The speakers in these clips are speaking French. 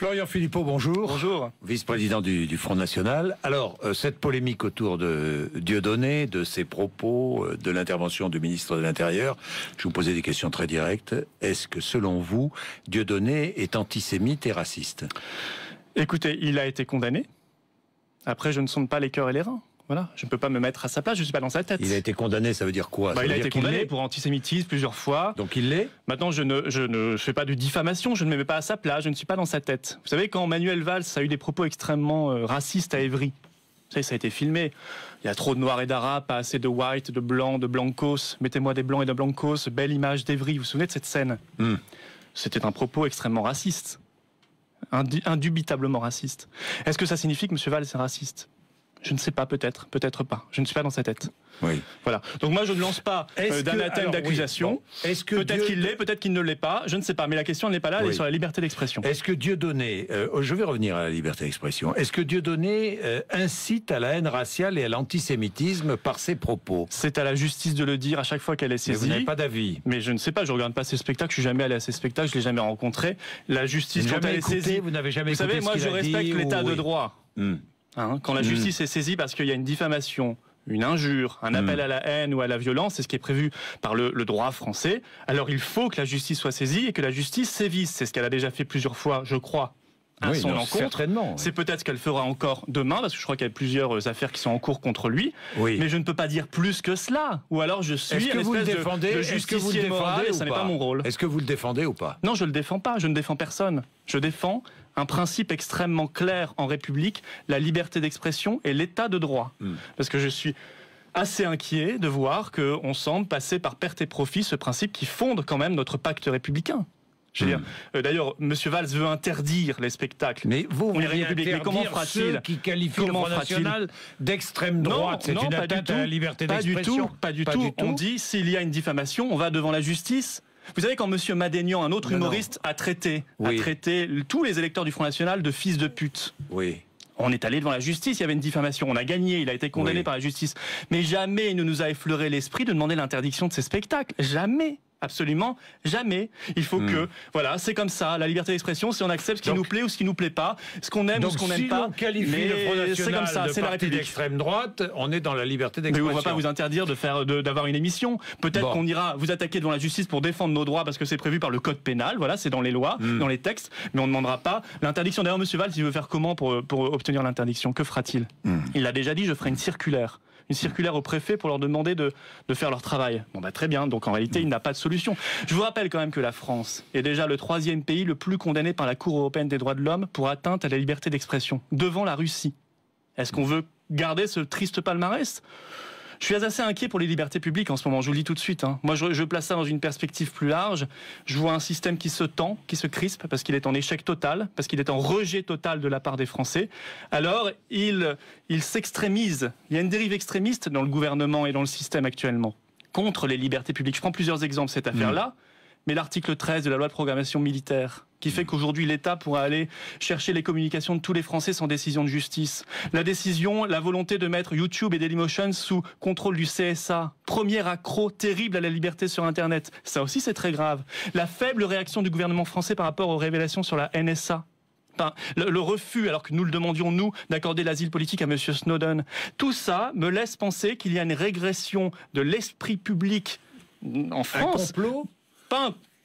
Florian Philippot, bonjour. Bonjour. Vice-président du Front National. Alors, cette polémique autour de Dieudonné, de ses propos, de l'intervention du ministre de l'Intérieur, je vous posais des questions très directes. Est-ce que, selon vous, Dieudonné est antisémite et raciste? Écoutez, il a été condamné. Après, je ne sonde pas les cœurs et les reins. Voilà, je ne peux pas me mettre à sa place, je ne suis pas dans sa tête. Il a été condamné, ça veut dire quoi? Il a été condamné pour antisémitisme plusieurs fois. Donc il l'est? Maintenant, je ne fais pas de diffamation, je ne me mets pas à sa place, je ne suis pas dans sa tête. Vous savez, quand Manuel Valls a eu des propos extrêmement racistes à Évry, vous savez, ça a été filmé. Il y a trop de noirs et d'arabes, pas assez de white, de blancs, de blancos. Mettez-moi des blancs et de blancos, belle image d'Évry. Vous vous souvenez de cette scène? C'était un propos extrêmement raciste. Indubitablement raciste. Est-ce que ça signifie que M. Valls est raciste? Je ne sais pas, peut-être pas. Je ne suis pas dans sa tête. Oui. Voilà. Donc moi, je ne lance pas d'anathème d'accusation. Oui, bon. Peut-être qu'il l'est, peut-être qu'il ne l'est pas. Je ne sais pas. Mais la question n'est pas là, elle est sur la liberté d'expression. Est-ce que Dieudonné, je vais revenir à la liberté d'expression, est-ce que Dieudonné incite à la haine raciale et à l'antisémitisme par ses propos? C'est à la justice de le dire à chaque fois qu'elle est saisie. Mais vous n'avez pas d'avis? Mais je ne sais pas, je ne regarde pas ses spectacles, je suis jamais allé à ses spectacles, je ne l'ai jamais rencontré. La justice, quand elle est saisie... Vous n'avez jamais écouté ce qu'il a dit? Vous savez, moi je respecte l'état de droit. Quand la justice est saisie parce qu'il y a une diffamation, une injure, un appel à la haine ou à la violence, c'est ce qui est prévu par le droit français, alors il faut que la justice soit saisie et que la justice sévisse. C'est ce qu'elle a déjà fait plusieurs fois, je crois, à son encontre. Certainement. C'est peut-être ce qu'elle fera encore demain, parce que je crois qu'il y a plusieurs affaires qui sont en cours contre lui. Oui. Mais je ne peux pas dire plus que cela. Ou alors je suis une espèce de justicier moral et ça n'est pas mon rôle. Est-ce que vous le défendez ou pas? Non, je le défends pas. Je ne défends personne. Je défends un principe extrêmement clair en République, la liberté d'expression et l'état de droit. Parce que je suis assez inquiet de voir qu'on semble passer par perte et profit ce principe qui fonde quand même notre pacte républicain. Je veux dire, d'ailleurs, M. Valls veut interdire les spectacles. Mais vous voulez interdire comment ceux qui qualifient le Front National d'extrême droite? C'est une atteinte à la liberté d'expression. Pas du tout. On dit, s'il y a une diffamation, on va devant la justice. Vous savez, quand M. Madénian, un autre humoriste, a traité tous les électeurs du Front National de fils de pute. Oui. On est allé devant la justice, il y avait une diffamation, on a gagné, il a été condamné par la justice. Mais jamais il ne nous a effleuré l'esprit de demander l'interdiction de ces spectacles. Jamais. Absolument jamais. Il faut que, voilà, c'est comme ça. La liberté d'expression, c'est on accepte ce qui nous plaît ou ce qui nous plaît pas, ce qu'on aime ou ce qu'on n'aime pas. Donc si l'on qualifie le Front National de parti d'extrême droite, on est dans la liberté d'expression. Mais on ne va pas vous interdire d'avoir une émission. Peut-être qu'on ira vous attaquer devant la justice pour défendre nos droits parce que c'est prévu par le code pénal. Voilà, c'est dans les lois, dans les textes. Mais on ne demandera pas l'interdiction. D'ailleurs, M. Valls, il veut faire comment pour obtenir l'interdiction? Que fera-t-il? Il l'a déjà dit, je ferai une circulaire au préfet pour leur demander de faire leur travail. Bon bah très bien, donc en réalité il n'a pas de solution. Je vous rappelle quand même que la France est déjà le 3e pays le plus condamné par la Cour européenne des droits de l'homme pour atteinte à la liberté d'expression, devant la Russie. Est-ce qu'on veut garder ce triste palmarès? Je suis assez inquiet pour les libertés publiques en ce moment, je vous le dis tout de suite. Moi, je place ça dans une perspective plus large. Je vois un système qui se tend, qui se crispe, parce qu'il est en échec total, parce qu'il est en rejet total de la part des Français. Alors, il s'extrémise. Il y a une dérive extrémiste dans le gouvernement et dans le système actuellement, contre les libertés publiques. Je prends plusieurs exemples de cette affaire-là. Mais l'article 13 de la loi de programmation militaire, qui fait qu'aujourd'hui l'État pourra aller chercher les communications de tous les Français sans décision de justice. La volonté de mettre YouTube et Dailymotion sous contrôle du CSA. Premier accroc terrible à la liberté sur Internet. Ça aussi c'est très grave. La faible réaction du gouvernement français par rapport aux révélations sur la NSA. Enfin, le refus, alors que nous le demandions, nous, d'accorder l'asile politique à M. Snowden. Tout ça me laisse penser qu'il y a une régression de l'esprit public en France. Un complot?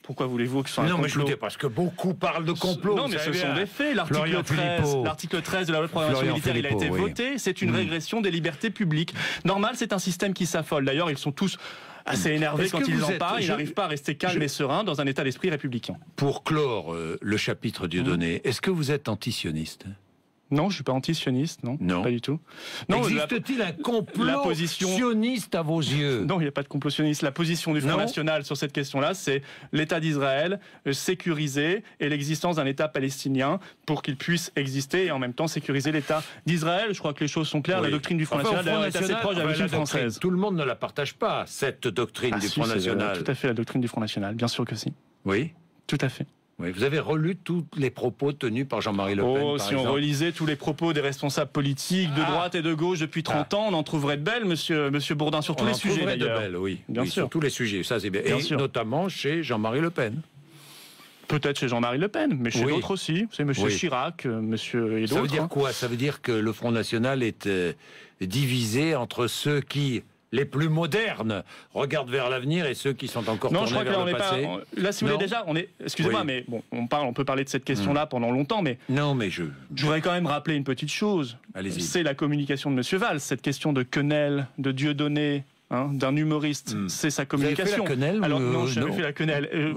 Pourquoi voulez-vous que ce soit un complot? Non, mais je vous dis, parce que beaucoup parlent de complot. Non, mais ce sont des faits. L'article 13 de la loi de programmation militaire, il a été voté. C'est une régression des libertés publiques. Normal, c'est un système qui s'affole. D'ailleurs, ils sont tous assez énervés quand ils en parlent. Ils n'arrivent pas à rester calmes et sereins dans un état d'esprit républicain. Pour clore le chapitre Dieudonné, est-ce que vous êtes antisioniste? Non, je suis pas anti-sioniste, non, pas du tout. Existe-t-il un complot sioniste à vos yeux? Non, il n'y a pas de complot sioniste. La position du Front National sur cette question-là, c'est l'État d'Israël sécurisé et l'existence d'un État palestinien pour qu'il puisse exister et en même temps sécuriser l'État d'Israël. Je crois que les choses sont claires. La doctrine du Front National est assez proche de la doctrine française. Tout le monde ne la partage pas, cette doctrine du Front National. Tout à fait, la doctrine du Front National, bien sûr que si. Oui. Tout à fait. Oui, vous avez relu tous les propos tenus par Jean-Marie Le Pen, par exemple. On relisait tous les propos des responsables politiques de droite et de gauche depuis 30 ans, on en trouverait de belles, monsieur Bourdin, sur tous les sujets d'ailleurs. Oui, bien sûr. Sur tous les sujets, ça c'est bien. Et notamment chez Jean-Marie Le Pen. Peut-être chez Jean-Marie Le Pen, mais chez d'autres aussi. C'est Monsieur Chirac, Monsieur et d'autres. Ça veut dire quoi? Ça veut dire que le Front National est divisé entre ceux qui, les plus modernes, regardent vers l'avenir et ceux qui sont encore tournés vers le passé. Là, si vous voulez déjà, excusez-moi, mais bon, on peut parler de cette question-là pendant longtemps, mais je voudrais quand même rappeler une petite chose. C'est la communication de Monsieur Valls, cette question de quenelle, de Dieudonné. D'un humoriste, c'est sa communication. Vous avez fait la quenelle? Alors non, j'ai jamais fait la quenelle.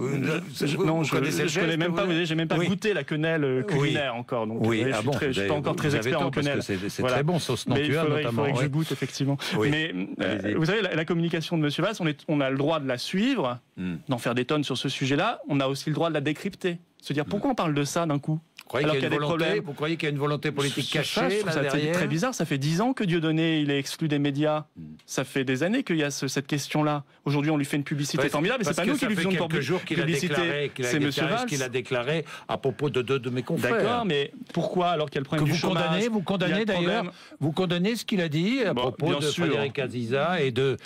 Non, je connais même pas. J'ai même pas goûté la quenelle culinaire encore. Donc, je suis pas encore très expert en quenelle. C'est très bon, sauce Nantua notamment. Il faudrait que je goûte effectivement. Mais vous savez, la communication de Monsieur Valls, on a le droit de la suivre, d'en faire des tonnes sur ce sujet-là. On a aussi le droit de la décrypter. Se dire pourquoi on parle de ça d'un coup. Vous croyez qu'il y a une volonté politique cachée là derrière? C'est très bizarre, ça fait 10 ans que Dieudonné il est exclu des médias. Ça fait des années qu'il y a cette question-là. Aujourd'hui on lui fait une publicité formidable, mais c'est pas nous qui lui faisons une publicité. C'est Monsieur Valls qu'il a déclaré à propos de deux de mes confrères. D'accord, mais pourquoi alors qu'il y a le problème du chômage? Vous condamnez d'ailleurs, vous condamnez ce qu'il a dit à propos de Frédéric Aziza et de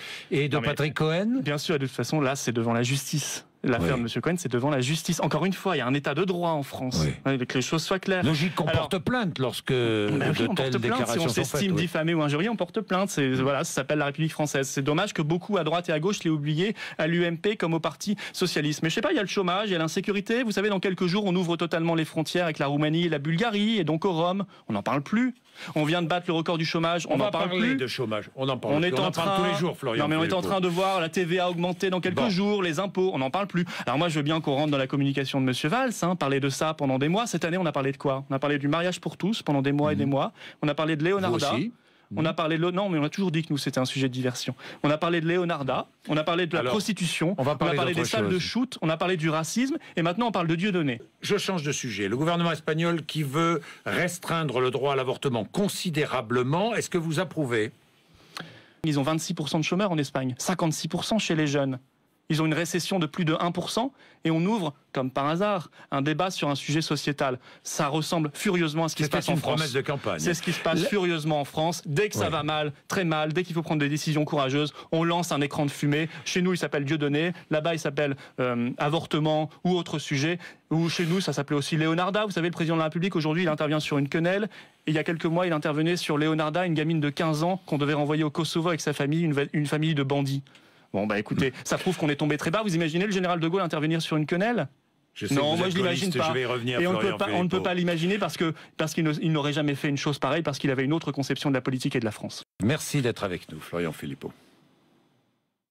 Patrick Cohen? Bien sûr, de toute façon là c'est devant la justice. L'affaire de M. Cohen, c'est devant la justice. Encore une fois, il y a un état de droit en France. Que les choses soient claires. Logique qu'on porte plainte lorsque de telles déclarations sont faites. Si on s'estime diffamé ou injurié, on porte plainte. Ça s'appelle la République française. C'est dommage que beaucoup à droite et à gauche l'aient oublié, à l'UMP comme au Parti socialiste. Mais je sais pas, il y a le chômage, il y a l'insécurité. Vous savez, dans quelques jours, on ouvre totalement les frontières avec la Roumanie et la Bulgarie, et donc au Rhum. On n'en parle plus. On vient de battre le record du chômage. On n'en parle plus. De chômage. On en parle. On en parle tous les jours, Florian. Non, mais on est en train de voir la TVA augmenter dans quelques jours, les impôts. On n'en parle plus. Alors moi, je veux bien qu'on rentre dans la communication de Monsieur Valls, parler de ça pendant des mois. Cette année, on a parlé de quoi? On a parlé du mariage pour tous pendant des mois et des mois. On a parlé de Leonarda. On a parlé de non, mais on a toujours dit que nous c'était un sujet de diversion. On a parlé de Leonarda, on a parlé de la prostitution, on a parlé des salles de shoot, on a parlé du racisme, et maintenant on parle de Dieudonné. Je change de sujet. Le gouvernement espagnol qui veut restreindre le droit à l'avortement considérablement, est-ce que vous approuvez? Ils ont 26% de chômeurs en Espagne, 56% chez les jeunes. Ils ont une récession de plus de 1%, et on ouvre, comme par hasard, un débat sur un sujet sociétal. Ça ressemble furieusement à ce qui se passe en France. C'est une promesse de campagne. C'est ce qui se passe furieusement en France. Dès que ça va mal, très mal, dès qu'il faut prendre des décisions courageuses, on lance un écran de fumée. Chez nous, il s'appelle Dieudonné. Là-bas, il s'appelle avortement ou autre sujet. Ou chez nous, ça s'appelait aussi Leonarda. Vous savez, le président de la République, aujourd'hui, il intervient sur une quenelle. Et il y a quelques mois, il intervenait sur Leonarda, une gamine de 15 ans qu'on devait renvoyer au Kosovo avec sa famille, une famille de bandits. Bon, écoutez, ça prouve qu'on est tombé très bas. Vous imaginez le général de Gaulle intervenir sur une quenelle? Non, moi je l'imagine pas. Et on ne peut pas l'imaginer parce qu'il n'aurait jamais fait une chose pareille, parce qu'il avait une autre conception de la politique et de la France. Merci d'être avec nous, Florian Philippot.